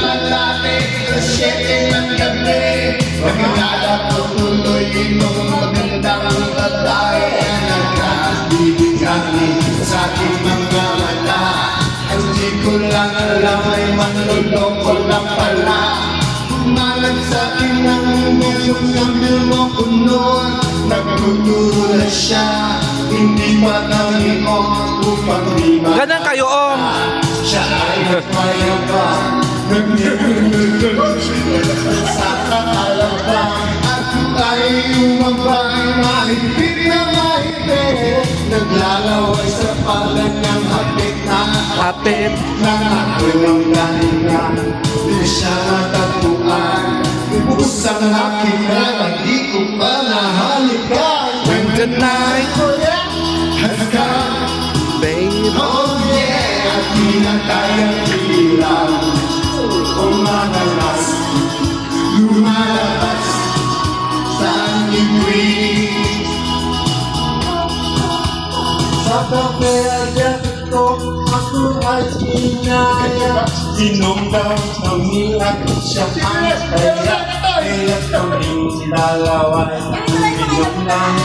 lalaki, alas 7 ng gabi. Pagkilala ko tuloy nung magandang babae na nagkakabibigyan sa aking mga mata. Ang di ko lang alam ay manluloko lang pala. Malag sa akin ang emosyong namin mo kunon. Nagtuturo na siya, hindi pa nangikot upang di ba. Ganun kayo, Om. Siya ay nagmayabang, nagninununog sa kakalabang. At kung tayo umabay, mahigpit na mahigpit. Naglalaway sa palan ng hapit na Hapit. Nakakulang dahil na di siya natatuan. Ubus ang aking na di ko pa nahalikan. When the night has come, babe. oh yeah, at di na kayang bilang. Umadalas, lumalabas sa ngipin. Sa kapelya ko, ako ay kinaya. Sinong daw umiyak siya ang kaya. Kaya kaming dalawa, inom lang.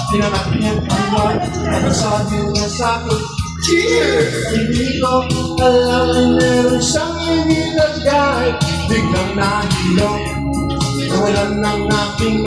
Pinamakiyan ko, ano sabi niya sa'kin? Cheers! Hindi ko alam na meron siyang inilagay. Biglang nahilong, nawalan ng aking